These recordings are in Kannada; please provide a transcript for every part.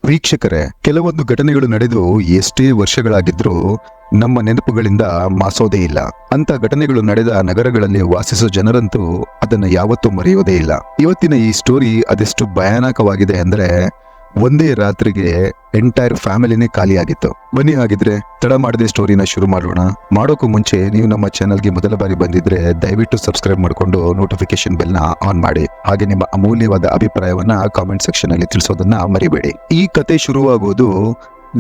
ವೀಕ್ಷಕರೇ, ಕೆಲವೊಂದು ಘಟನೆಗಳು ನಡೆದು ಎಷ್ಟೇ ವರ್ಷಗಳಾಗಿದ್ರೂ ನಮ್ಮ ನೆನಪುಗಳಿಂದ ಮಾಸೋದೇ ಇಲ್ಲ. ಅಂತ ಘಟನೆಗಳು ನಡೆದ ನಗರಗಳಲ್ಲಿ ವಾಸಿಸೋ ಜನರಂತೂ ಅದನ್ನ ಯಾವತ್ತೂ ಮರೆಯೋದೇ ಇಲ್ಲ. ಇವತ್ತಿನ ಈ ಸ್ಟೋರಿ ಅದೆಷ್ಟು ಭಯಾನಕವಾಗಿದೆ ಅಂದ್ರೆ ಒಂದೇ ರಾತ್ರಿಗೆ ಎಂಟೈರ್ ಫ್ಯಾಮಿಲಿನೇ ಖಾಲಿಯಾಗಿತ್ತು. ಬನ್ನಿ ಹಾಗಿದ್ರೆ ತಡ ಮಾಡದೆ ಸ್ಟೋರಿನ ಶುರು ಮಾಡೋಣ. ಮಾಡೋಕ್ಕೂ ಮುಂಚೆ ನೀವು ನಮ್ಮ ಚಾನಲ್ಗೆ ಮೊದಲ ಬಾರಿ ಬಂದಿದ್ರೆ ದಯವಿಟ್ಟು ಸಬ್ಸ್ಕ್ರೈಬ್ ಮಾಡಿಕೊಂಡು ನೋಟಿಫಿಕೇಶನ್ ಬೆಲ್ ನ ಆನ್ ಮಾಡಿ. ಹಾಗೆ ನಿಮ್ಮ ಅಮೂಲ್ಯವಾದ ಅಭಿಪ್ರಾಯವನ್ನ ಕಾಮೆಂಟ್ ಸೆಕ್ಷನ್ ಅಲ್ಲಿ ತಿಳಿಸೋದನ್ನ ಮರಿಬೇಡಿ. ಈ ಕತೆ ಶುರುವಾಗುವುದು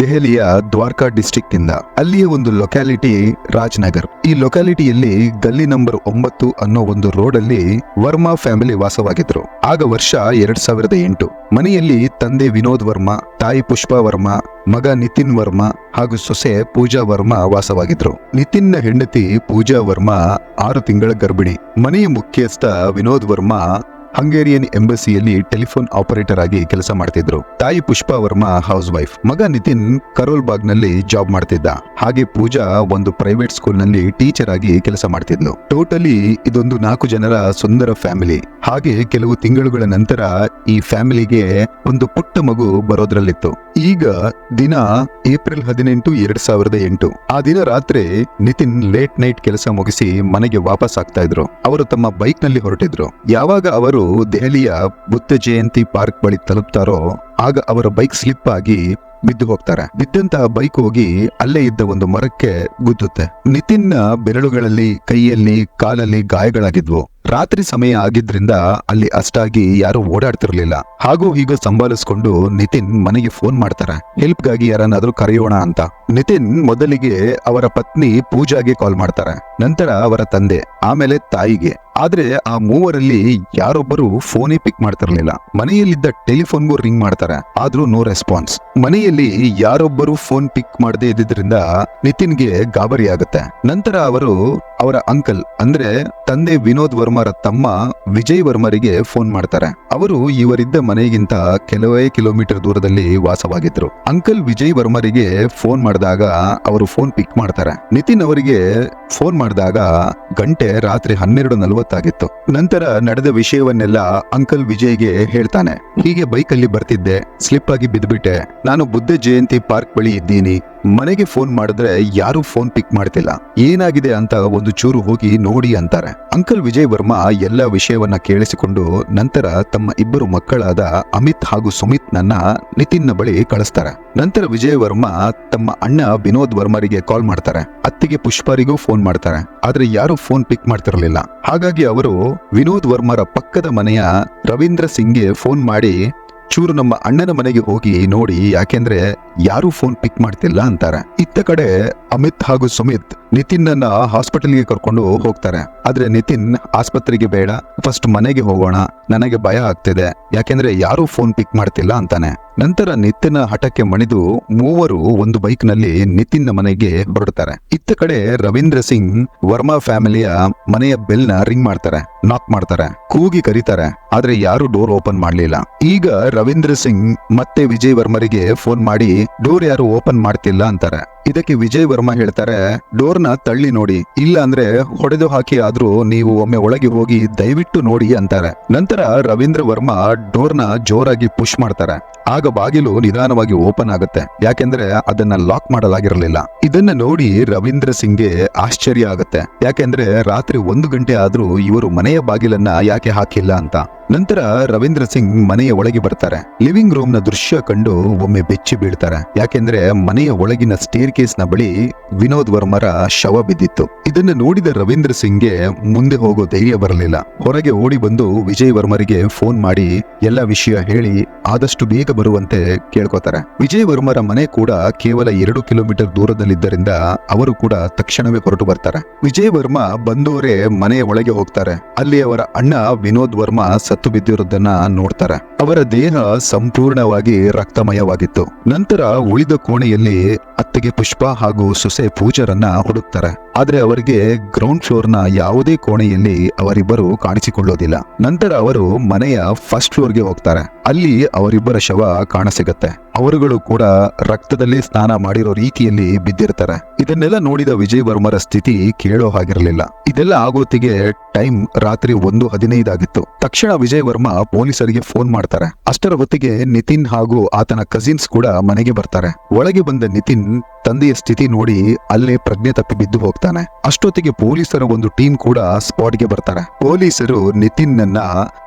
ದೆಹಲಿಯ ದ್ವಾರಕಾ ಡಿಸ್ಟ್ರಿಕ್ಟ್ ಇಂದ. ಅಲ್ಲಿಯ ಒಂದು ಲೊಕ್ಯಾಲಿಟಿ ರಾಜ್ನಗರ್. ಈ ಲೊಕ್ಯಾಲಿಟಿಯಲ್ಲಿ ಗಲ್ಲಿ ನಂಬರ್ 9 ಅನ್ನೋ ಒಂದು ರೋಡ್ ಅಲ್ಲಿ ವರ್ಮಾ ಫ್ಯಾಮಿಲಿ ವಾಸವಾಗಿದ್ರು. ಆಗ ವರ್ಷ 2008. ಮನೆಯಲ್ಲಿ ತಂದೆ ವಿನೋದ್ ವರ್ಮಾ, ತಾಯಿ ಪುಷ್ಪಾ ವರ್ಮಾ, ಮಗ ನಿತಿನ್ ವರ್ಮಾ ಹಾಗೂ ಸೊಸೆ ಪೂಜಾ ವರ್ಮಾ ವಾಸವಾಗಿದ್ರು. ನಿತಿನ್ನ ಹೆಂಡತಿ ಪೂಜಾ ವರ್ಮಾ 6 ತಿಂಗಳ ಗರ್ಭಿಣಿ. ಮನೆಯ ಮುಖ್ಯಸ್ಥ ವಿನೋದ್ ವರ್ಮಾ ಹಂಗೇರಿಯನ್ ಎಂಬಸಿಯಲ್ಲಿ ಟೆಲಿಫೋನ್ ಆಪರೇಟರ್ ಆಗಿ ಕೆಲಸ ಮಾಡ್ತಿದ್ರು. ತಾಯಿ ಪುಷ್ಪಾ ವರ್ಮಾ ಹೌಸ್ ವೈಫ್. ಮಗ ನಿತಿನ್ ಕರೋಲ್ ಬಾಗ್ ನಲ್ಲಿ ಜಾಬ್ ಮಾಡ್ತಿದ್ದ. ಹಾಗೆ ಪೂಜಾ ಒಂದು ಪ್ರೈವೇಟ್ ಸ್ಕೂಲ್ ನಲ್ಲಿ ಟೀಚರ್ ಆಗಿ ಕೆಲಸ ಮಾಡ್ತಿದ್ಲು. ಟೋಟಲಿ ಇದೊಂದು 4 ಜನರ ಸುಂದರ ಫ್ಯಾಮಿಲಿ. ಹಾಗೆ ಕೆಲವು ತಿಂಗಳುಗಳ ನಂತರ ಈ ಫ್ಯಾಮಿಲಿಗೆ ಒಂದು ಪುಟ್ಟ ಮಗು ಬರೋದ್ರಲ್ಲಿತ್ತು. ಈಗ ದಿನ ಏಪ್ರಿಲ್ 18, 2008. ಆ ದಿನ ರಾತ್ರಿ ನಿತಿನ್ ಲೇಟ್ ನೈಟ್ ಕೆಲಸ ಮುಗಿಸಿ ಮನೆಗೆ ವಾಪಸ್ ಆಗ್ತಾ ಇದ್ರು. ಅವರು ತಮ್ಮ ಬೈಕ್ ನಲ್ಲಿ ಹೊರಟಿದ್ರು. ಯಾವಾಗ ಅವರು ದೆಹಲಿಯ ಬುದ್ಧ ಜಯಂತಿ ಪಾರ್ಕ್ ಬಳಿ ತಲುಪ್ತಾರೋ ಆಗ ಅವರ ಬೈಕ್ ಸ್ಲಿಪ್ ಆಗಿ ಬಿದ್ದು ಹೋಗ್ತಾರೆ. ಬಿದ್ದಂತಹ ಬೈಕ್ ಹೋಗಿ ಅಲ್ಲೇ ಇದ್ದ ಒಂದು ಮರಕ್ಕೆ ಗುದ್ದುತ್ತೆ. ನಿತಿನ್ನ ಬೆರಳುಗಳಲ್ಲಿ, ಕೈಯಲ್ಲಿ, ಕಾಲಲ್ಲಿ ಗಾಯಗಳಾಗಿದ್ವು. ರಾತ್ರಿ ಸಮಯ ಆಗಿದ್ರಿಂದ ಅಲ್ಲಿ ಅಷ್ಟಾಗಿ ಯಾರು ಓಡಾಡ್ತಿರ್ಲಿಲ್ಲ. ಹಾಗೂ ಹೀಗೂ ಸಂಭಾಲಿಸ್ಕೊಂಡು ನಿತಿನ್ ಮನೆಗೆ ಫೋನ್ ಮಾಡ್ತಾರೆ, ಹೆಲ್ಪ್ಗಾಗಿ ಯಾರನ್ನಾದ್ರೂ ಕರೆಯೋಣ ಅಂತ. ನಿತಿನ್ ಮೊದಲಿಗೆ ಅವರ ಪತ್ನಿ ಪೂಜಾಗೆ ಕಾಲ್ ಮಾಡ್ತಾರೆ, ನಂತರ ಅವರ ತಂದೆ, ಆಮೇಲೆ ತಾಯಿಗೆ. ಆದ್ರೆ ಆ ಮೂವರಲ್ಲಿ ಯಾರೊಬ್ಬರು ಫೋನೇ ಪಿಕ್ ಮಾಡ್ತಿರ್ಲಿಲ್ಲ. ಮನೆಯಲ್ಲಿದ್ದ ಟೆಲಿಫೋನ್ಗೂ ರಿಂಗ್ ಮಾಡ್ತಾರೆ, ಆದ್ರೂ ನೋ ರೆಸ್ಪಾನ್ಸ್. ಮನೆಯಲ್ಲಿ ಯಾರೊಬ್ಬರು ಫೋನ್ ಪಿಕ್ ಮಾಡದೇ ಇದ್ದಿದ್ರಿಂದ ನಿತಿನ್ಗೆ ಗಾಬರಿ ಆಗುತ್ತೆ. ನಂತರ ಅವರು ಅವರ ಅಂಕಲ್ ಅಂದ್ರೆ ತಂದೆ ವಿನೋದ್ ವರ್ಮರ ತಮ್ಮ ವಿಜಯ್ ವರ್ಮರಿಗೆ ಫೋನ್ ಮಾಡ್ತಾರೆ. ಅವರು ಇವರಿದ್ದ ಮನೆಗಿಂತ ಕೆಲವೇ ಕಿಲೋಮೀಟರ್ ದೂರದಲ್ಲಿ ವಾಸವಾಗಿದ್ರು. ಅಂಕಲ್ ವಿಜಯ್ ವರ್ಮರಿಗೆ ಫೋನ್ ಮಾಡಿದಾಗ ಅವರು ಫೋನ್ ಪಿಕ್ ಮಾಡ್ತಾರೆ. ನಿತಿನ್ ಅವರಿಗೆ ಫೋನ್ ಮಾಡಿದಾಗ ಗಂಟೆ ರಾತ್ರಿ 12:40 ಆಗಿತ್ತು. ನಂತರ ನಡೆದ ವಿಷಯವನ್ನೆಲ್ಲ ಅಂಕಲ್ ವಿಜಯ್ಗೆ ಹೇಳ್ತಾನೆ. ಹೀಗೆ ಬೈಕಲ್ಲಿ ಬರ್ತಿದ್ದೆ, ಸ್ಲಿಪ್ ಆಗಿ ಬಿದ್ದುಬಿಟ್ಟೆ. ನಾನು ಬುದ್ಧ ಜಯಂತಿ ಪಾರ್ಕ್ ಬಳಿ ಇದ್ದೀನಿ. ಮನೆಗೆ ಫೋನ್ ಮಾಡಿದ್ರೆ ಯಾರು ಫೋನ್ ಪಿಕ್ ಮಾಡ್ತಿಲ್ಲ. ಏನಾಗಿದೆ ಅಂತ ಒಂದು ಚೂರು ಹೋಗಿ ನೋಡಿ ಅಂತಾರೆ. ಅಂಕಲ್ ವಿಜಯ್ ವರ್ಮಾ ಎಲ್ಲ ವಿಷಯವನ್ನ ಕೇಳಿಸಿಕೊಂಡು ನಂತರ ತಮ್ಮ 2 ಮಕ್ಕಳಾದ ಅಮಿತ್ ಹಾಗೂ ಸುಮಿತ್ ನನ್ನ ನಿತಿನ್ನ ಬಳಿ ಕಳಿಸ್ತಾರೆ. ನಂತರ ವಿಜಯ್ ವರ್ಮಾ ತಮ್ಮ ಅಣ್ಣ ವಿನೋದ್ ವರ್ಮರಿಗೆ ಕಾಲ್ ಮಾಡ್ತಾರೆ. ಅತ್ತಿಗೆ ಪುಷ್ಪಾರಿಗೂ ಫೋನ್ ಮಾಡ್ತಾರೆ. ಆದ್ರೆ ಯಾರು ಫೋನ್ ಪಿಕ್ ಮಾಡ್ತಿರ್ಲಿಲ್ಲ. ಹಾಗಾಗಿ ಅವರು ವಿನೋದ್ ವರ್ಮರ ಪಕ್ಕದ ಮನೆಯ ರವೀಂದ್ರ ಸಿಂಗ್ಗೆ ಫೋನ್ ಮಾಡಿ ಚೂರು ನಮ್ಮ ಅಣ್ಣನ ಮನೆಗೆ ಹೋಗಿ ನೋಡಿ, ಯಾಕೆಂದ್ರೆ ಯಾರು ಫೋನ್ ಪಿಕ್ ಮಾಡ್ತಿಲ್ಲ ಅಂತಾರೆ. ಇತ್ತ ಕಡೆ ಅಮಿತ್ ಹಾಗೂ ಸುಮಿತ್ ನಿತಿನ್ನ ಹಾಸ್ಪಿಟಲ್ಗೆ ಕರ್ಕೊಂಡು ಹೋಗ್ತಾರೆ. ಆದ್ರೆ ನಿತಿನ್ ಆಸ್ಪತ್ರೆಗೆ ಬೇಡ, ಫಸ್ಟ್ ಮನೆಗೆ ಹೋಗೋಣ, ನನಗೆ ಭಯ ಆಗ್ತಿದೆ, ಯಾಕೆಂದ್ರೆ ಯಾರು ಫೋನ್ ಪಿಕ್ ಮಾಡ್ತಿಲ್ಲ ಅಂತಾನೆ. ನಂತರ ನಿತಿನ್ ಹಠಕ್ಕೆ ಮಣಿದು ಮೂವರು ಒಂದು ಬೈಕ್ ನಲ್ಲಿ ನಿತಿನ್ನ ಮನೆಗೆ ಹೊರಡ್ತಾರೆ. ಇತ್ತ ಕಡೆ ರವೀಂದ್ರ ಸಿಂಗ್ ವರ್ಮಾ ಫ್ಯಾಮಿಲಿಯ ಮನೆಯ ಬೆಲ್ ನ ರಿಂಗ್ ಮಾಡ್ತಾರೆ, ನಾಕ್ ಮಾಡ್ತಾರೆ, ಕೂಗಿ ಕರೀತಾರೆ. ಆದ್ರೆ ಯಾರು ಡೋರ್ ಓಪನ್ ಮಾಡ್ಲಿಲ್ಲ. ಈಗ ರವೀಂದ್ರ ಸಿಂಗ್ ಮತ್ತೆ ವಿಜಯ್ ವರ್ಮರಿಗೆ ಫೋನ್ ಮಾಡಿ ಡೋರ್ ಯಾರು ಓಪನ್ ಮಾಡ್ತಿಲ್ಲ ಅಂತಾರೆ. ಇದಕ್ಕೆ ವಿಜಯ್ ವರ್ಮಾ ಹೇಳ್ತಾರೆ, ಡೋರ್ನ ತಳ್ಳಿ ನೋಡಿ, ಇಲ್ಲ ಅಂದ್ರೆ ಹೊಡೆದು ಹಾಕಿ ಆದ್ರೂ ನೀವು ಒಮ್ಮೆ ಒಳಗೆ ಹೋಗಿ ದಯವಿಟ್ಟು ನೋಡಿ ಅಂತಾರೆ. ನಂತರ ರವೀಂದ್ರ ವರ್ಮಾ ಡೋರ್ನ ಜೋರಾಗಿ ಪುಷ್ ಮಾಡ್ತಾರೆ. ಆಗ ಬಾಗಿಲು ನಿಧಾನವಾಗಿ ಓಪನ್ ಆಗುತ್ತೆ, ಯಾಕೆಂದ್ರೆ ಅದನ್ನ ಲಾಕ್ ಮಾಡಲಾಗಿರಲಿಲ್ಲ. ಇದನ್ನ ನೋಡಿ ರವೀಂದ್ರ ಸಿಂಗ್ಗೆ ಆಶ್ಚರ್ಯ ಆಗುತ್ತೆ, ಯಾಕೆಂದ್ರೆ ರಾತ್ರಿ 1 ಗಂಟೆ ಆದ್ರೂ ಇವರು ಮನೆಯ ಬಾಗಿಲನ್ನ ಯಾಕೆ ಹಾಕಿಲ್ಲ ಅಂತ. ನಂತರ ರವೀಂದ್ರ ಸಿಂಗ್ ಮನೆಯ ಒಳಗೆ ಬರ್ತಾರೆ. ಲಿವಿಂಗ್ ರೂಮ್ ನ ದೃಶ್ಯ ಕಂಡು ಒಮ್ಮೆ ಬೆಚ್ಚಿ ಬೀಳ್ತಾರೆ, ಯಾಕೆಂದ್ರೆ ಮನೆಯ ಒಳಗಿನ ಸ್ಟೇರ್ ಕೇಸ್ ನ ಬಳಿ ವಿನೋದ್ ವರ್ಮರ ಶವ ಬಿದ್ದಿತ್ತು. ಇದನ್ನ ನೋಡಿದ ರವೀಂದ್ರ ಸಿಂಗ್ಗೆ ಮುಂದೆ ಹೋಗೋ ಧೈರ್ಯ ಬರಲಿಲ್ಲ. ಹೊರಗೆ ಓಡಿ ಬಂದು ವಿಜಯ್ ವರ್ಮರಿಗೆ ಫೋನ್ ಮಾಡಿ ಎಲ್ಲ ವಿಷಯ ಹೇಳಿ ಆದಷ್ಟು ಬೇಗ ಬರುವಂತೆ ಕೇಳ್ಕೋತಾರೆ. ವಿಜಯ್ ವರ್ಮರ ಮನೆ ಕೂಡ ಕೇವಲ 2 ಕಿಲೋಮೀಟರ್ ದೂರದಲ್ಲಿದ್ದರಿಂದ ಅವರು ಕೂಡ ತಕ್ಷಣವೇ ಹೊರಟು ಬರ್ತಾರೆ. ವಿಜಯ್ ವರ್ಮಾ ಬಂದವರೇ ಮನೆಯ ಒಳಗೆ ಹೋಗ್ತಾರೆ. ಅಲ್ಲಿ ಅವರ ಅಣ್ಣ ವಿನೋದ್ ವರ್ಮಾ ಸತ್ತು ಬಿದ್ದಿರೋದನ್ನ ನೋಡ್ತಾರೆ. ಅವರ ದೇಹ ಸಂಪೂರ್ಣವಾಗಿ ರಕ್ತಮಯವಾಗಿತ್ತು. ನಂತರ ಉಳಿದ ಕೋಣೆಯಲ್ಲಿ ಅತ್ತಿಗೆ ಪುಷ್ಪಾ ಹಾಗೂ ಸೊಸೆ ಪೂಜಾರನ್ನ ಹುಡುಕ್ತಾರೆ. ಆದ್ರೆ ಅವರಿಗೆ ಗ್ರೌಂಡ್ ಫ್ಲೋರ್ ನ ಯಾವುದೇ ಕೋಣೆಯಲ್ಲಿ ಅವರಿಬ್ಬರು ಕಾಣಿಸಿಕೊಳ್ಳೋದಿಲ್ಲ. ನಂತರ ಅವರು ಮನೆಯ ಫಸ್ಟ್ ಫ್ಲೋರ್ಗೆ ಹೋಗ್ತಾರೆ. ಅಲ್ಲಿ ಅವರಿಬ್ಬರ ಶವ ಕಾಣಸಿಗತ್ತೆ. ಅವರುಗಳು ಕೂಡ ರಕ್ತದಲ್ಲಿ ಸ್ನಾನ ಮಾಡಿರೋ ರೀತಿಯಲ್ಲಿ ಬಿದ್ದಿರ್ತಾರೆ. ಇದನ್ನೆಲ್ಲ ನೋಡಿದ ವಿಜಯ್ ವರ್ಮರ ಸ್ಥಿತಿ ಕೇಳೋ ಹಾಗಿರಲಿಲ್ಲ. ಇದೆಲ್ಲ ಆಗೋತ್ತಿಗೆ ಟೈಮ್ ರಾತ್ರಿ 1:15 ಆಗಿತ್ತು. ತಕ್ಷಣ ವಿಜಯ್ ವರ್ಮಾ ಪೊಲೀಸರಿಗೆ ಫೋನ್ ಮಾಡ್ತಾರೆ. ಅಷ್ಟರ ಹೊತ್ತಿಗೆ ನಿತಿನ್ ಹಾಗೂ ಆತನ ಕಸಿನ್ಸ್ ಕೂಡ ಮನೆಗೆ ಬರ್ತಾರೆ. ಒಳಗೆ ಬಂದ ನಿತಿನ್ ತಂದೆಯ ಸ್ಥಿತಿ ನೋಡಿ ಅಲ್ಲೇ ಪ್ರಜ್ಞೆ ತಪ್ಪಿ ಬಿದ್ದು ಹೋಗ್ತಾನೆ. ಅಷ್ಟೊತ್ತಿಗೆ ಪೊಲೀಸರ ಒಂದು ಟೀಮ್ ಕೂಡ ಸ್ಪಾಟ್ಗೆ ಬರ್ತಾರೆ. ಪೊಲೀಸರು ನಿತಿನ್ ನನ್ನ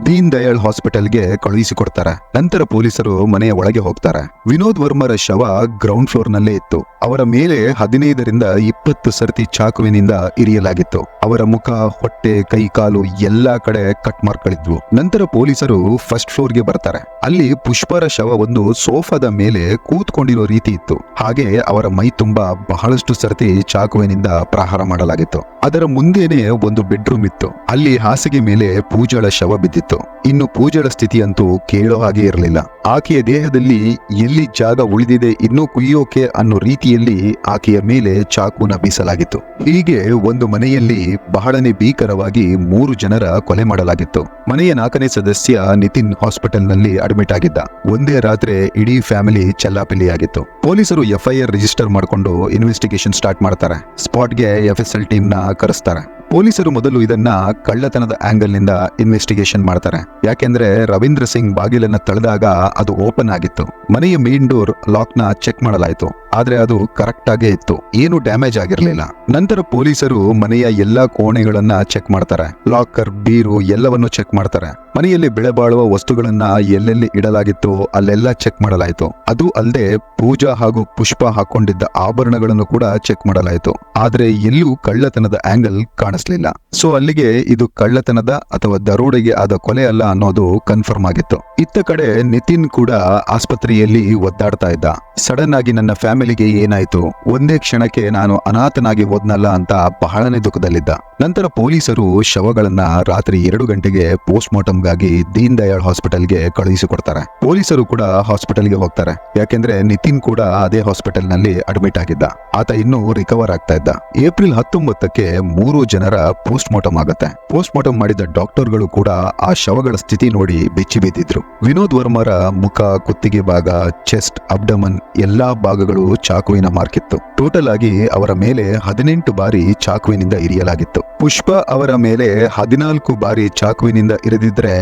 ದೀನ್ ದಯಾಳ್ ಹಾಸ್ಪಿಟಲ್ಗೆ ಕಳುಹಿಸಿಕೊಡ್ತಾರೆ. ನಂತರ ಪೊಲೀಸರು ಮನೆಯ ಒಳಗೆ ಹೋಗ್ತಾರೆ. ವಿನೋದ್ ವರ್ಮರ ಶವ ಗ್ರೌಂಡ್ ಫ್ಲೋರ್ ನಲ್ಲೇ ಇತ್ತು. ಅವರ ಮೇಲೆ 15ರಿಂದ 20 ಸರ್ತಿ ಚಾಕುವಿನಿಂದ ಇರಿಯಲಾಗಿತ್ತು. ಅವರ ಮುಖ, ಹೊಟ್ಟೆ, ಕೈ ಕಾಲು ಎಲ್ಲಾ ಕಡೆ ಕಟ್ ಮಾರ್ಕ್ಗಳಿದ್ವು. ನಂತರ ಪೊಲೀಸರು ಫಸ್ಟ್ ಫ್ಲೋರ್ಗೆ ಬರ್ತಾರೆ. ಅಲ್ಲಿ ಪುಷ್ಪರ ಶವ ಒಂದು ಸೋಫಾದ ಮೇಲೆ ಕೂತ್ಕೊಂಡಿರೋ ರೀತಿ ಇತ್ತು. ಹಾಗೆ ಅವರ ಮೈ ತುಂಬಾ ಬಹಳಷ್ಟು ಸರ್ತಿ ಚಾಕುವಿನಿಂದ ಪ್ರಹಾರ ಮಾಡಲಾಗಿತ್ತು. ಅದರ ಮುಂದೆನೆ ಒಂದು ಬೆಡ್ರೂಮ್ ಇತ್ತು. ಅಲ್ಲಿ ಹಾಸಿಗೆ ಮೇಲೆ ಪೂಜಾಳ ಶವ ಬಿದ್ದಿತ್ತು. ಇನ್ನು ಪೂಜಾಳ ಸ್ಥಿತಿ ಅಂತೂ ಕೇಳೋ ಹಾಗೆ ಇರಲಿಲ್ಲ. ಆಕೆಯ ದೇಹದಲ್ಲಿ ಎಲ್ಲಿ ಜಾಗ ಉಳಿದಿದೆ ಇನ್ನೂ ಕುಯ್ಯೋಕೆ ಅನ್ನೋ ರೀತಿಯಲ್ಲಿ ಆಕೆಯ ಮೇಲೆ ಚಾಕುನ ಬೀಸಲಾಗಿತ್ತು. ಹೀಗೆ ಒಂದು ಮನೆಯಲ್ಲಿ ಬಹಳನೇ ಭೀಕರವಾಗಿ 3 ಜನರ ಕೊಲೆ ಮಾಡಲಾಗಿತ್ತು. ಮನೆಯ 4ನೇ ಸದಸ್ಯ ನಿತಿನ್ ಹಾಸ್ಪಿಟಲ್ ನಲ್ಲಿ ಅಡ್ಮಿಟ್ ಆಗಿದ್ದ. ಒಂದೇ ರಾತ್ರಿ ಇಡೀ ಫ್ಯಾಮಿಲಿ ಚೆಲ್ಲಾಪಿಲ್ಲಿಯಾಗಿತ್ತು. ಪೊಲೀಸರು FIR ರಿಜಿಸ್ಟರ್ ಮಾಡಿಕೊಂಡು ಇನ್ವೆಸ್ಟಿಗೇಷನ್ ಸ್ಟಾರ್ಟ್ ಮಾಡ್ತಾರೆ. ಸ್ಪಾಟ್ಗೆ FSL ಟೀಮ್ ನ ಕರೆಸ್ತಾರೆ. ಪೊಲೀಸರು ಮೊದಲು ಇದನ್ನ ಕಳ್ಳತನದ ಆಂಗಲ್ ನಿಂದ ಇನ್ವೆಸ್ಟಿಗೇಷನ್ ಮಾಡ್ತಾರೆ. ಯಾಕೆಂದ್ರೆ ರವೀಂದ್ರ ಸಿಂಗ್ ಬಾಗಿಲನ್ನ ತಳೆದಾಗ ಅದು ಓಪನ್ ಆಗಿತ್ತು. ಮನೆಯ ಮೇನ್ ಡೋರ್ ಲಾಕ್ ನ ಚೆಕ್ ಮಾಡಲಾಯಿತು. ಆದ್ರೆ ಅದು ಕರೆಕ್ಟ್ ಆಗೇ ಇತ್ತು. ಏನು ಡ್ಯಾಮೇಜ್ ಆಗಿರಲಿಲ್ಲ. ನಂತರ ಪೊಲೀಸರು ಮನೆಯ ಎಲ್ಲಾ ಕೋಣೆಗಳನ್ನ ಚೆಕ್ ಮಾಡ್ತಾರೆ. ಲಾಕರ್, ಬೀರು ಎಲ್ಲವನ್ನು ಚೆಕ್ ಮಾಡ್ತಾರೆ. ಮನೆಯಲ್ಲಿ ಬೆಳೆಬಾಳುವ ವಸ್ತುಗಳನ್ನ ಎಲ್ಲೆಲ್ಲಿ ಇಡಲಾಗಿತ್ತು ಅಲ್ಲೆಲ್ಲ ಚೆಕ್ ಮಾಡಲಾಯಿತು. ಅದು ಅಲ್ಲದೆ ಪೂಜಾ ಹಾಗೂ ಪುಷ್ಪ ಹಾಕೊಂಡಿದ್ದ ಆಭರಣಗಳನ್ನು ಕೂಡ ಚೆಕ್ ಮಾಡಲಾಯಿತು. ಆದ್ರೆ ಎಲ್ಲೂ ಕಳ್ಳತನದ ಆಂಗಲ್ ಕಾಣಿಸ್ಲಿಲ್ಲ. ಸೊ ಅಲ್ಲಿಗೆ ಇದು ಕಳ್ಳತನದ ಅಥವಾ ದರೋಡೆಗೆ ಆದ ಕೊಲೆ ಅಲ್ಲ ಅನ್ನೋದು ಕನ್ಫರ್ಮ್ ಆಗಿತ್ತು. ಇತ್ತ ಕಡೆ ನಿತಿನ್ ಕೂಡ ಆಸ್ಪತ್ರೆಯಲ್ಲಿ ಒದ್ದಾಡ್ತಾ ಇದ್ದ. ಸಡನ್ ಆಗಿ ನನ್ನ ಫ್ಯಾಮಿಲಿಗೆ ಏನಾಯ್ತು, ಒಂದೇ ಕ್ಷಣಕ್ಕೆ ನಾನು ಅನಾಥನಾಗಿ ಹೋದ್ನಲ್ಲ ಅಂತ ಬಹಳನೇ ದುಃಖದಲ್ಲಿದ್ದ. ನಂತರ ಪೊಲೀಸರು ಶವಗಳನ್ನ ರಾತ್ರಿ 2 ಗಂಟೆಗೆ ಪೋಸ್ಟ್ ಮಾರ್ಟಮ್ಗಾಗಿ ದೀನ್ ದಯಾಳ್ ಹಾಸ್ಪಿಟಲ್ಗೆ ಕಳುಹಿಸಿಕೊಡ್ತಾರೆ. ಪೊಲೀಸರು ಕೂಡ ಹಾಸ್ಪಿಟಲ್ಗೆ ಹೋಗ್ತಾರೆ. ಯಾಕೆಂದ್ರೆ ನಿತಿನ್ ಕೂಡ ಅದೇ ಹಾಸ್ಪಿಟಲ್ ನಲ್ಲಿ ಅಡ್ಮಿಟ್ ಆಗಿದ್ದ. ಆತ ಇನ್ನೂ ರಿಕವರ್ ಆಗ್ತಾ ಇದ್ದ. ಏಪ್ರಿಲ್ 19ಕ್ಕೆ 3 ಜನರ ಪೋಸ್ಟ್ ಮಾರ್ಟಮ್ ಆಗುತ್ತೆ. ಪೋಸ್ಟ್ ಮಾರ್ಟಮ್ ಮಾಡಿದ ಡಾಕ್ಟರ್ಗಳು ಕೂಡ ಆ ಶವಗಳ ಸ್ಥಿತಿ ನೋಡಿ ಬೆಚ್ಚಿ ಬಿದ್ದಿದ್ರು. ವಿನೋದ್ ವರ್ಮರ ಮುಖ, ಕುತ್ತಿಗೆ ಭಾಗ, ಚೆಸ್ಟ್, ಅಬ್ಡಮನ್ ಎಲ್ಲಾ ಭಾಗಗಳು ಚಾಕುವಿನ ಮಾರ್ಕ್ ಇತ್ತು. ಟೋಟಲ್ ಆಗಿ ಅವರ ಮೇಲೆ 18 ಬಾರಿ ಚಾಕುವಿನಿಂದ ಇರಿಯಲಾಗಿತ್ತು. ಪುಷ್ಪ ಅವರ ಮೇಲೆ 14 ಬಾರಿ ಚಾಕುವಿನಿಂದ ಇರಿದಿದ್ರೆ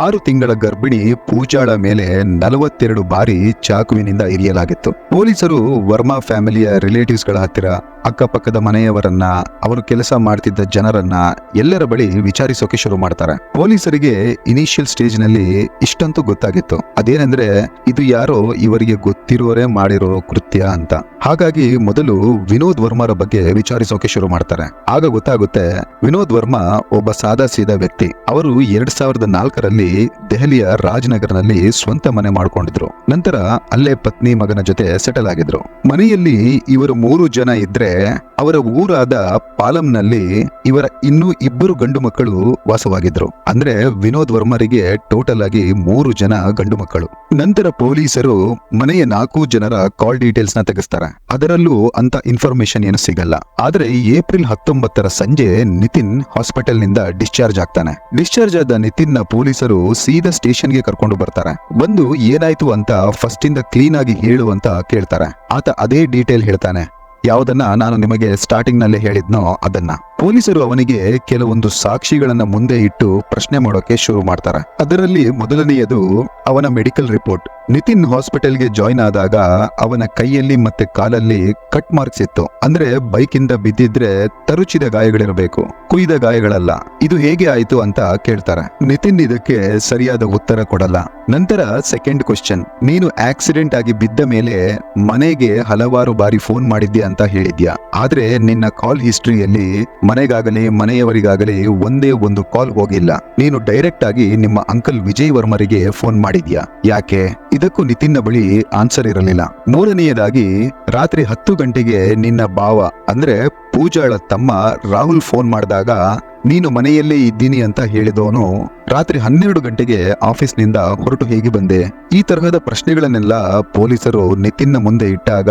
6 ತಿಂಗಳ ಗರ್ಭಿಣಿ ಪೂಜಾಳ ಮೇಲೆ 42 ಬಾರಿ ಚಾಕುವಿನಿಂದ ಇರಿಯಲಾಗಿತ್ತು. ಪೊಲೀಸರು ವರ್ಮಾ ಫ್ಯಾಮಿಲಿಯ ರಿಲೇಟಿವ್ಸ್ ಗಳ ಹತ್ತಿರ, ಅಕ್ಕಪಕ್ಕದ ಮನೆಯವರನ್ನ, ಅವರು ಕೆಲಸ ಮಾಡ್ತಿದ್ದ ಜನರನ್ನ ಎಲ್ಲರ ಬಳಿ ವಿಚಾರಿಸೋಕೆ ಶುರು ಮಾಡ್ತಾರೆ. ಪೊಲೀಸರಿಗೆ ಇನಿಷಿಯಲ್ ಸ್ಟೇಜ್ ನಲ್ಲಿ ಇಷ್ಟಂತೂ ಗೊತ್ತಾಗಿತ್ತು. ಅದೇನೆಂದ್ರೆ ಇದು ಯಾರೋ ಇವರಿಗೆ ಗೊತ್ತಿರೋರೇ ಮಾಡಿರೋ ಕೃತ್ಯ ಅಂತ. ಹಾಗಾಗಿ ಮೊದಲು ವಿನೋದ್ ವರ್ಮರ ಬಗ್ಗೆ ವಿಚಾರಿಸೋಕೆ ಶುರು ಮಾಡ್ತಾರೆ. ಆಗ ಗೊತ್ತಾಗುತ್ತೆ ವಿನೋದ್ ವರ್ಮಾ ಒಬ್ಬ ಸಾದಾ ಸೀದಾ ವ್ಯಕ್ತಿ. ಅವರು 2004ರಲ್ಲಿ ದೆಹಲಿಯ ರಾಜ್ನಗರ್ನಲ್ಲಿ ಸ್ವಂತ ಮನೆ ಮಾಡ್ಕೊಂಡಿದ್ರು. ನಂತರ ಅಲ್ಲೇ ಪತ್ನಿ, ಮಗನ ಜೊತೆ ಸೆಟಲ್ ಆಗಿದ್ರು. ಮನೆಯಲ್ಲಿ ಇವರು 3 ಜನ ಇದ್ರೆ ಅವರ ಊರಾದ ಪಾಲಂನಲ್ಲಿ ಇವರ ಇನ್ನೂ 2 ಗಂಡು ಮಕ್ಕಳು ವಾಸವಾಗಿದ್ರು. ಅಂದ್ರೆ ವಿನೋದ್ ವರ್ಮರಿಗೆ ಟೋಟಲ್ ಆಗಿ 3 ಜನ ಗಂಡು ಮಕ್ಕಳು. ನಂತರ ಪೊಲೀಸರು ಮನೆಯ 4 ಜನರ ಕಾಲ್ ಡೀಟೇಲ್ಸ್ ನ ತೆಗೆಸ್ತಾರೆ. ಅದರಲ್ಲೂ ಅಂತ ಇನ್ಫಾರ್ಮೇಶನ್ ಏನು ಸಿಗಲ್ಲ. ಆದ್ರೆ ಏಪ್ರಿಲ್ 19ರ ಸಂಜೆ ನಿತಿನ್ ಹಾಸ್ಪಿಟಲ್ ನಿಂದ ಡಿಸ್ಚಾರ್ಜ್ ಆಗ್ತಾನೆ. ಡಿಸ್ಚಾರ್ಜ್ ಆದ ನಿತಿನ್ ನ ಪೊಲೀಸರು ಸೀದಾ ಸ್ಟೇಷನ್ಗೆ ಕರ್ಕೊಂಡು ಬರ್ತಾರೆ. ಬಂದು ಏನಾಯ್ತು ಅಂತ ಫಸ್ಟ್ ಇಂದ ಕ್ಲೀನ್ ಆಗಿ ಹೇಳು ಅಂತ ಕೇಳ್ತಾರೆ. ಆತ ಅದೇ ಡೀಟೇಲ್ ಹೇಳ್ತಾನೆ, ಯಾವುದನ್ನ ನಾನು ನಿಮಗೆ ಸ್ಟಾರ್ಟಿಂಗ್ ನಲ್ಲಿ ಹೇಳಿದ್ನೋ ಅದನ್ನ. ಪೊಲೀಸರು ಅವನಿಗೆ ಕೆಲವೊಂದು ಸಾಕ್ಷಿಗಳನ್ನ ಮುಂದೆ ಇಟ್ಟು ಪ್ರಶ್ನೆ ಮಾಡೋಕೆ ಶುರು ಮಾಡ್ತಾರೆ. ಅದರಲ್ಲಿ ಮೊದಲನೆಯದು ಅವನ ಮೆಡಿಕಲ್ ರಿಪೋರ್ಟ್. ನಿತಿನ್ ಹಾಸ್ಪಿಟಲ್ಗೆ ಜಾಯ್ನ್ ಆದಾಗ ಅವನ ಕೈಯಲ್ಲಿ ಮತ್ತೆ ಕಾಲಲ್ಲಿ ಕಟ್ ಮಾರ್ಕ್ಸ್ ಇತ್ತು. ಅಂದ್ರೆ ಬೈಕ್ ಇಂದ ಬಿದ್ದಿದ್ರೆ ತರುಚಿದ ಗಾಯಗಳಿರಬೇಕು, ಕುಯ್ದ ಗಾಯಗಳಲ್ಲ. ಇದು ಹೇಗೆ ಆಯ್ತು ಅಂತ ಕೇಳ್ತಾರೆ. ನಿತಿನ್ ಇದಕ್ಕೆ ಸರಿಯಾದ ಉತ್ತರ ಕೊಡಲ್ಲ. ನಂತರ ಸೆಕೆಂಡ್ ಕ್ವಶನ್, ನೀನು ಆಕ್ಸಿಡೆಂಟ್ ಆಗಿ ಬಿದ್ದ ಮೇಲೆ ಮನೆಗೆ ಹಲವಾರು ಬಾರಿ ಫೋನ್ ಮಾಡಿದ್ಯಾ ಅಂತ ಹೇಳಿದ್ಯಾ. ಆದ್ರೆ ನಿನ್ನ ಕಾಲ್ ಹಿಸ್ಟ್ರಿಯಲ್ಲಿ ಮನೆಗಾಗಲಿ ಮನೆಯವರಿಗಾಗಲಿ ಒಂದೇ ಒಂದು ಕಾಲ್ ಹೋಗಿಲ್ಲ. ನೀನು ಡೈರೆಕ್ಟ್ ಆಗಿ ನಿಮ್ಮ ಅಂಕಲ್ ವಿಜಯ್ ವರ್ಮರಿಗೆ ಫೋನ್ ಮಾಡಿದ್ಯಾ, ಯಾಕೆ? ಇದಕ್ಕೂ ನಿತಿನ್ನ ಬಳಿ ಆನ್ಸರ್ ಇರಲಿಲ್ಲ. ಮೂರನೆಯದಾಗಿ ರಾತ್ರಿ 10 ಗಂಟೆಗೆ ನಿನ್ನ ಭಾವ ಅಂದ್ರೆ ಪೂಜಾಳ ತಮ್ಮ ರಾಹುಲ್ ಫೋನ್ ಮಾಡಿದಾಗ ನೀನು ಮನೆಯಲ್ಲೇ ಇದ್ದೀನಿ ಅಂತ ಹೇಳಿದವನು ರಾತ್ರಿ 12 ಗಂಟೆಗೆ ಆಫೀಸ್ನಿಂದ ಹೊರಟು ಹೇಗೆ ಬಂದೆ? ಈ ತರಹದ ಪ್ರಶ್ನೆಗಳನ್ನೆಲ್ಲ ಪೊಲೀಸರು ನಿತಿನ್ನ ಮುಂದೆ ಇಟ್ಟಾಗ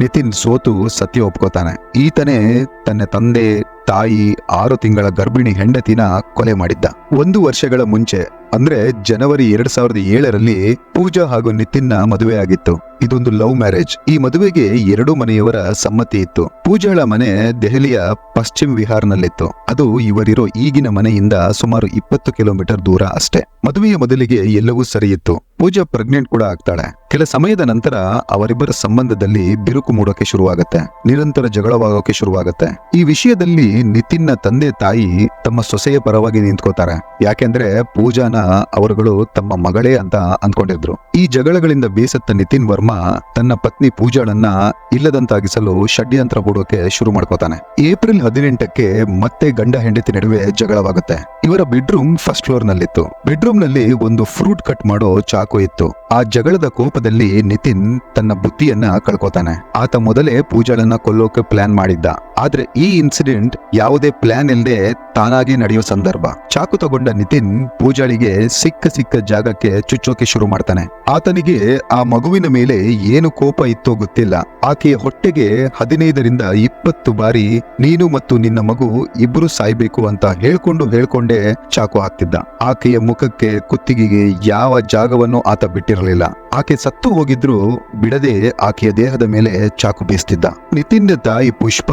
ನಿತಿನ್ ಸೋತು ಸತ್ಯ ಒಪ್ಕೋತಾನೆ. ಈತನೇ ತನ್ನ ತಂದೆ, ತಾಯಿ, 6 ತಿಂಗಳ ಗರ್ಭಿಣಿ ಹೆಂಡತಿನ ಕೊಲೆ ಮಾಡಿದ್ದ. 1 ವರ್ಷಗಳ ಮುಂಚೆ ಅಂದ್ರೆ ಜನವರಿ 2007ರಲ್ಲಿ ಪೂಜಾ ಹಾಗೂ ನಿತಿನ್ನ ಮದುವೆ ಆಗಿತ್ತು. ಇದೊಂದು ಲವ್ ಮ್ಯಾರೇಜ್. ಈ ಮದುವೆಗೆ 2 ಮನೆಯವರ ಸಮ್ಮತಿ ಇತ್ತು. ಪೂಜಾಳ ಮನೆ ದೆಹಲಿಯ ಪಶ್ಚಿಮ ವಿಹಾರ್ನಲ್ಲಿತ್ತು. ಅದು ಇವರಿರೋ ಈಗಿನ ಮನೆಯಿಂದ ಸುಮಾರು 20 ಕಿಲೋಮೀಟರ್ ದೂರ ಅಷ್ಟೇ. ಮದುವೆಯ ಮೊದಲಿಗೆ ಎಲ್ಲವೂ ಸರಿ ಇತ್ತು. ಪೂಜಾ ಪ್ರೆಗ್ನೆಂಟ್ ಕೂಡ ಆಗ್ತಾಳೆ. ಕೆಲ ಸಮಯದ ನಂತರ ಅವರಿಬ್ಬರ ಸಂಬಂಧದಲ್ಲಿ ಬಿರುಕು ಮೂಡೋಕೆ ಶುರುವಾಗತ್ತೆ. ನಿರಂತರ ಜಗಳವಾಗೋಕೆ ಶುರುವಾಗತ್ತೆ. ಈ ವಿಷಯದಲ್ಲಿ ನಿತಿನ್ನ ತಂದೆ ತಾಯಿ ತಮ್ಮ ಸೊಸೆಯ ಪರವಾಗಿ ನಿಂತ್ಕೋತಾರೆ. ಯಾಕೆಂದ್ರೆ ಪೂಜಾನ ಅವರುಗಳು ತಮ್ಮ ಮಗಳೇ ಅಂತ ಅಂದ್ಕೊಂಡಿದ್ರು. ಈ ಜಗಳಗಳಿಂದ ಬೇಸತ್ತ ನಿತಿನ್ ವರ್ಮಾ ತನ್ನ ಪತ್ನಿ ಪೂಜಾಳನ್ನ ಇಲ್ಲದಂತಾಗಿಸಲು ಷಡ್ಯಂತ್ರ ಹೂಡೋಕೆ ಶುರು ಮಾಡ್ಕೋತಾನೆ. ಏಪ್ರಿಲ್ 18ಕ್ಕೆ ಮತ್ತೆ ಗಂಡ ಹೆಂಡತಿ ನಡುವೆ ಜಗಳವಾಗುತ್ತೆ. ಇವರ ಬೆಡ್ರೂಮ್ ಫಸ್ಟ್ ಫ್ಲೋರ್ ನಲ್ಲಿತ್ತು. ಬೆಡ್ರೂಮ್ ನಲ್ಲಿ ಒಂದು ಫ್ರೂಟ್ ಕಟ್ ಮಾಡೋ ಚಾಕು ಇತ್ತು. ಆ ಜಗಳದ ಕೋಪದಲ್ಲಿ ನಿತಿನ್ ತನ್ನ ಬುದ್ಧಿಯನ್ನ ಕಳ್ಕೋತಾನೆ. ಆತ ಮೊದಲೇ ಪೂಜಾಳನ್ನ ಕೊಲ್ಲೋಕೆ ಪ್ಲಾನ್ ಮಾಡಿದ್ದ. ಆದ್ರೆ ಈ ಇನ್ಸಿಡೆಂಟ್ ಯಾವುದೇ ಪ್ಲಾನ್ ಇಲ್ಲದೆ ತಾನಾಗಿ ನಡೆಯೋ ಸಂದರ್ಭ. ಚಾಕು ತಗೊಂಡ ನಿತಿನ್ ಪೂಜಾಳಿಗೆ ಸಿಕ್ಕ ಜಾಗಕ್ಕೆ ಚುಚ್ಚೋಕೆ ಶುರು ಮಾಡ್ತಾನೆ. ಆತನಿಗೆ ಆ ಮಗುವಿನ ಮೇಲೆ ಏನು ಕೋಪ ಇತ್ತೋ ಗೊತ್ತಿಲ್ಲ. ಆಕೆಯ ಹೊಟ್ಟೆಗೆ 15ರಿಂದ 20 ಬಾರಿ ನೀನು ಮತ್ತು ನಿನ್ನ ಮಗು ಇಬ್ರು ಸಾಯ್ಬೇಕು ಅಂತ ಹೇಳ್ಕೊಂಡೇ ಚಾಕು ಹಾಕ್ತಿದ್ದ. ಆಕೆಯ ಮುಖಕ್ಕೆ, ಕುತ್ತಿಗೆಗೆ ಯಾವ ಜಾಗವನ್ನು ಆತ ಬಿಟ್ಟಿರಲಿಲ್ಲ. ಆಕೆ ಸತ್ತು ಹೋಗಿದ್ರು ಬಿಡದೆ ಆಕೆಯ ದೇಹದ ಮೇಲೆ ಚಾಕು ಬೀಸ್ತಿದ್ದ. ನಿತಿನ್ ತಾಯಿ ಪುಷ್ಪ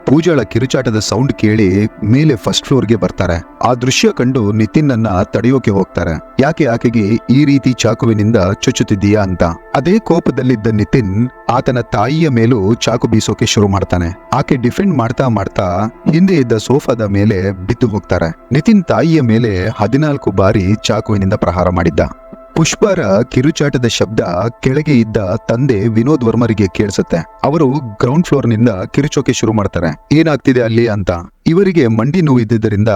ಪೂಜಾಳ ಕಿರುಚಾಟದ ಸೌಂಡ್ ಕೇಳಿ ಮೇಲೆ ಫಸ್ಟ್ ಫ್ಲೋರ್ಗೆ ಬರ್ತಾರೆ. ಆ ದೃಶ್ಯ ಕಂಡು ನಿತಿನ್ ಅನ್ನ ತಡೆಯೋಕೆ ಹೋಗ್ತಾರೆ. ಯಾಕೆ ಆಕೆಗೆ ಈ ರೀತಿ ಚಾಕುವಿನಿಂದ ಚುಚ್ಚುತ್ತಿದ್ದೀಯಾ ಅಂತ. ಅದೇ ಕೋಪದಲ್ಲಿದ್ದ ನಿತಿನ್ ಆತನ ತಾಯಿಯ ಮೇಲೂ ಚಾಕು ಬೀಸೋಕೆ ಶುರು ಮಾಡ್ತಾನೆ. ಆಕೆ ಡಿಫೆಂಡ್ ಮಾಡ್ತಾ ಹಿಂದೆ ಇದ್ದ ಸೋಫಾದ ಮೇಲೆ ಬಿದ್ದು ಹೋಗ್ತಾರೆ. ನಿತಿನ್ ತಾಯಿಯ ಮೇಲೆ 14 ಬಾರಿ ಚಾಕುವಿನಿಂದ ಪ್ರಹಾರ ಮಾಡಿದ್ದ. ಪುಷ್ಪರ ಕಿರುಚಾಟದ ಶಬ್ದ ಕೆಳಗೆ ಇದ್ದ ತಂದೆ ವಿನೋದ್ ವರ್ಮರಿಗೆ ಕೇಳಿಸುತ್ತೆ. ಅವರು ಗ್ರೌಂಡ್ ಫ್ಲೋರ್ ನಿಂದ ಕಿರುಚೋಕೆ ಶುರು ಮಾಡ್ತಾರೆ. ಏನಾಗ್ತಿದೆ ಅಲ್ಲಿ ಅಂತ. ಇವರಿಗೆ ಮಂಡಿ ನೋವು ಇದ್ದಿದ್ದರಿಂದ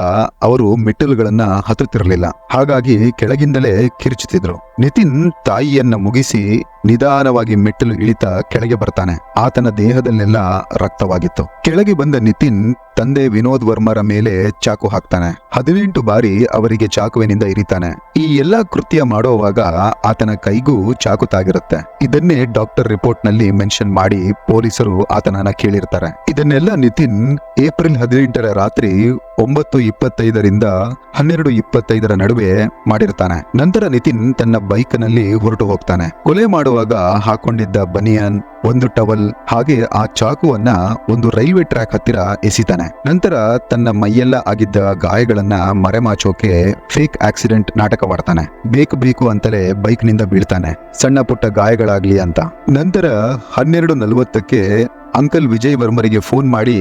ಅವರು ಮೆಟ್ಟಿಲುಗಳನ್ನ ಹತ್ತುತ್ತಿರಲಿಲ್ಲ. ಹಾಗಾಗಿ ಕೆಳಗಿಂದಲೇ ಕಿರುಚುತ್ತಿದ್ರು. ನಿತಿನ್ ತಾಯಿಯನ್ನ ಮುಗಿಸಿ ನಿಧಾನವಾಗಿ ಮೆಟ್ಟಿಲು ಇಳಿತಾ ಕೆಳಗೆ ಬರ್ತಾನೆ. ಆತನ ದೇಹದಲ್ಲೆಲ್ಲ ರಕ್ತವಾಗಿತ್ತು. ಕೆಳಗೆ ಬಂದ ನಿತಿನ್ ತಂದೆ ವಿನೋದ್ ವರ್ಮರ ಮೇಲೆ ಚಾಕು ಹಾಕ್ತಾನೆ. 18 ಬಾರಿ ಅವರಿಗೆ ಚಾಕುವಿನಿಂದ ಇರಿತಾನೆ. ಈ ಎಲ್ಲಾ ಕೃತ್ಯ ಮಾಡುವಾಗ ಆತನ ಕೈಗೂ ಚಾಕು ತಾಗಿರುತ್ತೆ. ಇದನ್ನೇ ಡಾಕ್ಟರ್ ರಿಪೋರ್ಟ್ ನಲ್ಲಿ ಮೆನ್ಷನ್ ಮಾಡಿ ಪೊಲೀಸರು ಆತನನ್ನ ಕೇಳಿರ್ತಾರೆ. ಇದನ್ನೆಲ್ಲ ನಿತಿನ್ ಏಪ್ರಿಲ್ 18ರ ರಾತ್ರಿ 9:25ರಿಂದ 12:25 ನಡುವೆ ಮಾಡಿರ್ತಾನೆ. ನಂತರ ನಿತಿನ್ ತನ್ನ ಬೈಕ್ ನಲ್ಲಿ ಹೊರಟು ಹೋಗ್ತಾನೆ. ಕೊಲೆ ಮಾಡುವಾಗ ಹಾಕೊಂಡಿದ್ದ ಬನಿಯನ್, ಒಂದು ಟವಲ್ ಹಾಗೆ ಆ ಚಾಕುವನ್ನ ಒಂದು ರೈಲ್ವೆ ಟ್ರ್ಯಾಕ್ ಹತ್ತಿರ ಎಸಿತಾನೆ. ನಂತರ ತನ್ನ ಮೈಯೆಲ್ಲ ಆಗಿದ್ದ ಗಾಯಗಳನ್ನ ಮರೆಮಾಚೋಕೆ ಫೇಕ್ ಆಕ್ಸಿಡೆಂಟ್ ನಾಟಕವಾಡ್ತಾನೆ. ಬೇಕು ಅಂತಲೇ ಬೈಕ್ ನಿಂದ ಬೀಳ್ತಾನೆ, ಸಣ್ಣ ಪುಟ್ಟ ಗಾಯಗಳಾಗ್ಲಿ ಅಂತ. ನಂತರ 12:40ಕ್ಕೆ ಅಂಕಲ್ ವಿಜಯ್ ವರ್ಮರಿಗೆ ಫೋನ್ ಮಾಡಿ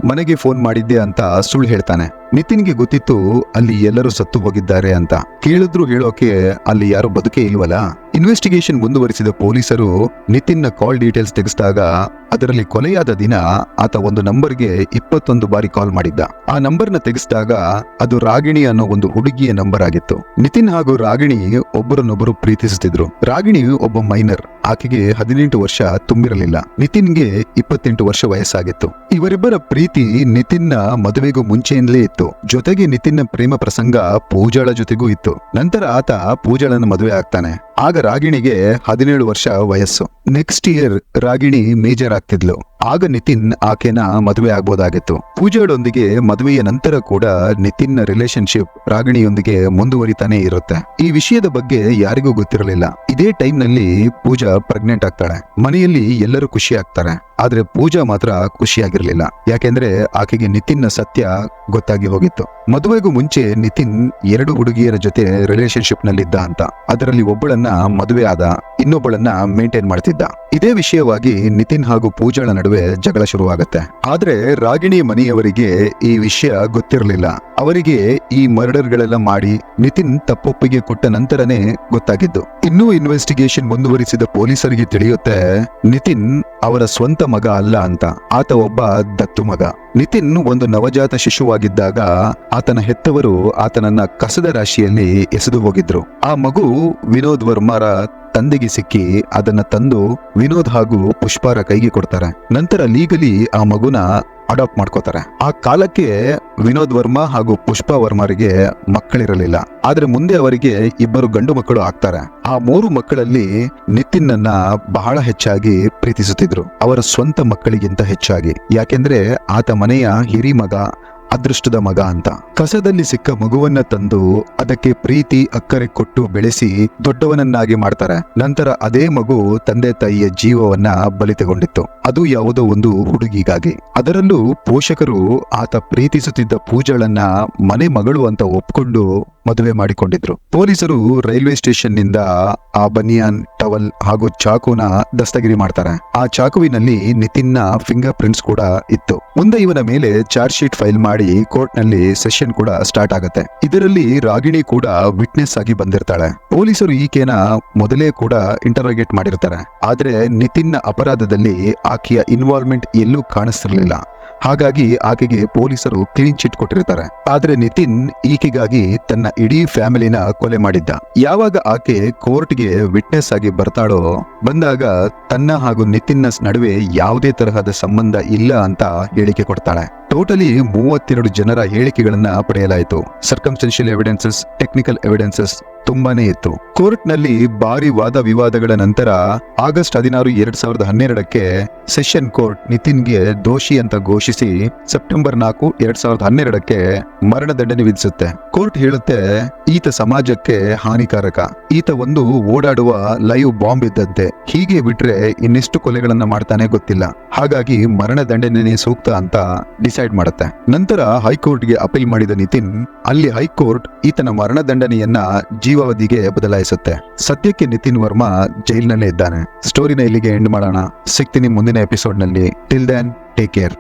ಮನೆಗೆ ಫೋನ್ ಮಾಡಿದ್ದೆ ಅಂತ ಸುಳ್ಳು ಹೇಳ್ತಾನೆ. ನಿತಿನ್ಗೆ ಗೊತ್ತಿತ್ತು ಅಲ್ಲಿ ಎಲ್ಲರೂ ಸತ್ತು ಹೋಗಿದ್ದಾರೆ ಅಂತ. ಕೇಳಿದ್ರು ಹೇಳೋಕೆ ಅಲ್ಲಿ ಯಾರು ಬದುಕೇ ಇಲ್ವಲ್ಲ. ಇನ್ವೆಸ್ಟಿಗೇಷನ್ ಮುಂದುವರಿಸಿದ ಪೊಲೀಸರು ನಿತಿನ್ನ ಕಾಲ್ ಡೀಟೇಲ್ಸ್ ತೆಗೆಸಿದಾಗ ಅದರಲ್ಲಿ ಕೊಲೆಯಾದ ದಿನ ಆತ ಒಂದು ನಂಬರ್ಗೆ 21 ಬಾರಿ ಕಾಲ್ ಮಾಡಿದ್ದ. ಆ ನಂಬರ್ನ ತೆಗೆಸಿದಾಗ ಅದು ರಾಗಿಣಿ ಅನ್ನೋ ಒಂದು ಹುಡುಗಿಯ ನಂಬರ್ ಆಗಿತ್ತು. ನಿತಿನ್ ಹಾಗೂ ರಾಗಿಣಿ ಒಬ್ಬರನ್ನೊಬ್ಬರು ಪ್ರೀತಿಸುತ್ತಿದ್ರು. ರಾಗಿಣಿ ಒಬ್ಬ ಮೈನರ್. ಆಕೆಗೆ 18 ವರ್ಷ ತುಂಬಿರಲಿಲ್ಲ. ನಿತಿನ್ಗೆ 28 ವರ್ಷ ವಯಸ್ಸಾಗಿತ್ತು. ಇವರಿಬ್ಬರ ಪ್ರೀತಿ ನಿತಿನ್ನ ಮದುವೆಗೂ ಮುಂಚೆಯಿಂದಲೇ ಇತ್ತು. ಜೊತೆಗೆ ನಿತಿನ್ನ ಪ್ರೇಮ ಪ್ರಸಂಗ ಪೂಜಾಳ ಜೊತೆಗೂ ಇತ್ತು. ನಂತರ ಆತ ಪೂಜಾಳನ್ನ ಮದುವೆ ಆಗ್ತಾನೆ. ಆಗ ರಾಗಿಣಿಗೆ 17 ವರ್ಷ ವಯಸ್ಸು. ನೆಕ್ಸ್ಟ್ ಇಯರ್ ರಾಗಿಣಿ ಮೇಜರ್ ಆಗ್ತಿದ್ಲು. ಆಗ ನಿತಿನ್ ಆಕೆನ ಮದುವೆ ಆಗ್ಬೋದಾಗಿತ್ತು. ಪೂಜಾಳೊಂದಿಗೆ ಮದುವೆಯ ನಂತರ ಕೂಡ ನಿತಿನ್ನ ರಿಲೇಶನ್ಶಿಪ್ ರಾಗಿಣಿಯೊಂದಿಗೆ ಮುಂದುವರಿತಾನೆ ಇರುತ್ತೆ. ಈ ವಿಷಯದ ಬಗ್ಗೆ ಯಾರಿಗೂ ಗೊತ್ತಿರಲಿಲ್ಲ. ಇದೇ ಟೈಮ್ ನಲ್ಲಿ ಪೂಜಾ ಪ್ರೆಗ್ನೆಂಟ್ ಆಗ್ತಾಳೆ. ಮನೆಯಲ್ಲಿ ಎಲ್ಲರೂ ಖುಷಿ ಆಗ್ತಾರೆ. ಆದ್ರೆ ಪೂಜಾ ಮಾತ್ರ ಖುಷಿಯಾಗಿರ್ಲಿಲ್ಲ. ಯಾಕೆಂದ್ರೆ ಆಕೆಗೆ ನಿತಿನ್ನ ಸತ್ಯ ಗೊತ್ತಾಗಿ ಹೋಗಿತ್ತು. ಮದುವೆಗೂ ಮುಂಚೆ ನಿತಿನ್ 2 ಹುಡುಗಿಯರ ಜೊತೆ ರಿಲೇಶನ್ಶಿಪ್ ನಲ್ಲಿದ್ದ ಅಂತ. ಅದರಲ್ಲಿ ಒಬ್ಬಳನ್ನ ಮದುವೆ ಆದ, ಇನ್ನೊಬ್ಬಳನ್ನ ಮೇಂಟೈನ್ ಮಾಡ್ತಿದ್ದ. ಇದೇ ವಿಷಯವಾಗಿ ನಿತಿನ್ ಹಾಗೂ ಪೂಜಾಳ ನಡುವೆ ಜಗಳ ಶುರುವಾಗತ್ತೆ. ಆದ್ರೆ ರಾಗಿಣಿ ಮನೆಯವರಿಗೆ ಈ ವಿಷಯ ಗೊತ್ತಿರಲಿಲ್ಲ. ಅವರಿಗೆ ಈ ಮರ್ಡರ್ಗಳೆಲ್ಲ ಮಾಡಿ ನಿತಿನ್ ತಪ್ಪೊಪ್ಪಿಗೆ ಕೊಟ್ಟ ನಂತರನೇ ಗೊತ್ತಾಗಿದ್ದು. ಇನ್ನೂ ಇನ್ವೆಸ್ಟಿಗೇಷನ್ ಮುಂದುವರಿಸಿದ ಪೊಲೀಸರಿಗೆ ತಿಳಿಯುತ್ತೆ ನಿತಿನ್ ಅವರ ಸ್ವಂತ ಮಗ ಅಲ್ಲ ಅಂತ. ಆತ ಒಬ್ಬ ದತ್ತು ಮಗ. ನಿತಿನ್ ಒಂದು ನವಜಾತ ಶಿಶುವಾಗಿದ್ದಾಗ ಆತನ ಹೆತ್ತವರು ಆತನನ್ನ ಕಸದ ರಾಶಿಯಲ್ಲಿ ಎಸೆದು ಹೋಗಿದ್ರು. ಆ ಮಗು ವಿನೋದ್ ವರ್ಮರ ತಂದೆಗೆ ಸಿಕ್ಕಿ ಅದನ್ನ ತಂದು ವಿನೋದ್ ಹಾಗೂ ಪುಷ್ಪಾರ ಕೈಗೆ ಕೊಡ್ತಾರೆ. ನಂತರ ಲೀಗಲಿ ಆ ಮಗುನ ಅಡಾಪ್ಟ್ ಮಾಡ್ಕೋತಾರೆ. ಆ ಕಾಲಕ್ಕೆ ವಿನೋದ್ ವರ್ಮಾ ಹಾಗೂ ಪುಷ್ಪಾ ವರ್ಮಾರಿಗೆ ಮಕ್ಕಳಿರಲಿಲ್ಲ. ಆದ್ರೆ ಮುಂದೆ ಅವರಿಗೆ ಇಬ್ಬರು ಗಂಡು ಮಕ್ಕಳು ಆಗ್ತಾರೆ. ಆ 3 ಮಕ್ಕಳಲ್ಲಿ ನಿತಿನ್ನನ್ನ ಬಹಳ ಹೆಚ್ಚಾಗಿ ಪ್ರೀತಿಸುತ್ತಿದ್ರು, ಅವರ ಸ್ವಂತ ಮಕ್ಕಳಿಗಿಂತ ಹೆಚ್ಚಾಗಿ. ಯಾಕೆಂದ್ರೆ ಆತ ಮನೆಯ ಹಿರಿ ಮಗ, ಅದೃಷ್ಟದ ಮಗ ಅಂತ. ಕಸದಲ್ಲಿ ಸಿಕ್ಕ ಮಗುವನ್ನ ತಂದು ಅದಕ್ಕೆ ಪ್ರೀತಿ ಅಕ್ಕರೆ ಕೊಟ್ಟು ಬೆಳೆಸಿ ದೊಡ್ಡವನನ್ನಾಗಿ ಮಾಡ್ತಾರೆ. ನಂತರ ಅದೇ ಮಗು ತಂದೆ ತಾಯಿಯ ಜೀವವನ್ನ ಬಲಿ ತಗೊಂಡಿತ್ತು. ಅದು ಯಾವುದೋ ಒಂದು ಹುಡುಗಿಗಾಗಿ. ಅದರಲ್ಲೂ ಪೋಷಕರು ಆತ ಪ್ರೀತಿಸುತ್ತಿದ್ದ ಪೂಜಾಳನ್ನ ಮನೆ ಮಗಳು ಅಂತ ಒಪ್ಕೊಂಡು ಮದುವೆ ಮಾಡಿಕೊಂಡಿದ್ರು. ಪೊಲೀಸರು ರೈಲ್ವೆ ಸ್ಟೇಷನ್ ನಿಂದ ಆ ಬನಿಯಾನ್, ಟವಲ್ ಹಾಗೂ ಚಾಕುನ ದಸ್ತಗಿರಿ ಮಾಡ್ತಾರೆ. ಆ ಚಾಕುವಿನಲ್ಲಿ ನಿತಿನ್ನ ಫಿಂಗರ್ ಪ್ರಿಂಟ್ಸ್ ಕೂಡ ಇತ್ತು. ಮುಂದೆ ಇವನ ಮೇಲೆ ಚಾರ್ಜ್ ಶೀಟ್ ಫೈಲ್ ಮಾಡಿ ಕೋರ್ಟ್ ನಲ್ಲಿ ಸೆಷನ್ ಕೂಡ ಸ್ಟಾರ್ಟ್ ಆಗುತ್ತೆ. ಇದರಲ್ಲಿ ರಾಗಿಣಿ ಕೂಡ ವಿಟ್ನೆಸ್ ಆಗಿ ಬಂದಿರ್ತಾಳೆ. ಪೊಲೀಸರು ಈಕೆನ ಮೊದಲೇ ಕೂಡ ಇಂಟರೋಗೇಟ್ ಮಾಡಿರ್ತಾರೆ. ಆದ್ರೆ ನಿತಿನ್ನ ಅಪರಾಧದಲ್ಲಿ ಆಕೆಯ ಇನ್ವಾಲ್ವ್ಮೆಂಟ್ ಎಲ್ಲೂ ಕಾಣಿಸ್ತಿರ್ಲಿಲ್ಲ. ಹಾಗಾಗಿ ಆಕೆಗೆ ಪೊಲೀಸರು ಕ್ಲೀನ್ ಚಿಟ್ ಕೊಟ್ಟಿರ್ತಾರೆ. ಆದ್ರೆ ನಿತಿನ್ ಈಕೆಗಾಗಿ ತನ್ನ ಇಡೀ ಫ್ಯಾಮಿಲಿನ ಕೊಲೆ ಮಾಡಿದ್ದ. ಯಾವಾಗ ಆಕೆ ಕೋರ್ಟ್ಗೆ ವಿಟ್ನೆಸ್ ಆಗಿ ಬಂದಾಗ ತನ್ನ ಹಾಗೂ ನಿತಿನ್ನ ನಡುವೆ ಯಾವುದೇ ತರಹದ ಸಂಬಂಧ ಇಲ್ಲ ಅಂತ ಹೇಳಿಕೆ ಕೊಡ್ತಾಳೆ. ಟೋಟಲಿ 32 ಜನರ ಹೇಳಿಕೆಗಳನ್ನ ಪಡೆಯಲಾಯಿತು. ಸರ್ಕಮ್ಸ್ಟೆನ್ಷಿಯಲ್ ಎವಿಡೆನ್ಸಸ್, ಟೆಕ್ನಿಕಲ್ ಎವಿಡೆನ್ಸಸ್ ತುಂಬಾನೇ ಇತ್ತು. ಕೋರ್ಟ್ ನಲ್ಲಿ ಭಾರಿ ವಾದ ವಿವಾದಗಳ ನಂತರ ಆಗಸ್ಟ್ 16, 2012ಕ್ಕೆ ಸೆಷನ್ ಕೋರ್ಟ್ ನಿತಿನ್ಗೆ ದೋಷಿ ಅಂತ ಘೋಷಿಸಿ ಸೆಪ್ಟೆಂಬರ್ 4, 2012ಕ್ಕೆ ಮರಣದಂಡನೆ ವಿಧಿಸುತ್ತೆ. ಕೋರ್ಟ್ ಹೇಳುತ್ತೆ, ಈತ ಸಮಾಜಕ್ಕೆ ಹಾನಿಕಾರಕ, ಈತ ಒಂದು ಓಡಾಡುವ ಲೈವ್ ಬಾಂಬ್ ಇದ್ದಂತೆ, ಹೀಗೆ ಬಿಟ್ರೆ ಇನ್ನೆಷ್ಟು ಕೊಲೆಗಳನ್ನ ಮಾಡ್ತಾನೆ ಗೊತ್ತಿಲ್ಲ, ಹಾಗಾಗಿ ಮರಣದಂಡನೆ ಸೂಕ್ತ ಅಂತ ಡಿಸೈಡ್ ಮಾಡುತ್ತೆ. ನಂತರ ಹೈಕೋರ್ಟ್ಗೆ ಅಪೀಲ್ ಮಾಡಿದ ನಿತಿನ್, ಅಲ್ಲಿ ಹೈಕೋರ್ಟ್ ಈತನ ಮರಣದಂಡನೆಯನ್ನ ಜೀವಾವಧಿಗೆ ಬದಲಾಯಿಸುತ್ತೆ. ಸದ್ಯಕ್ಕೆ ನಿತಿನ್ ವರ್ಮಾ ಜೈಲ್ನಲ್ಲೇ ಇದ್ದಾನೆ. ಸ್ಟೋರಿನ ಇಲ್ಲಿಗೆ ಎಂಡ್ ಮಾಡೋಣ. ಸಿಗ್ತೀನಿ ಮುಂದಿನ ಎಪಿಸೋಡ್ ನಲ್ಲಿ. Till then, take care.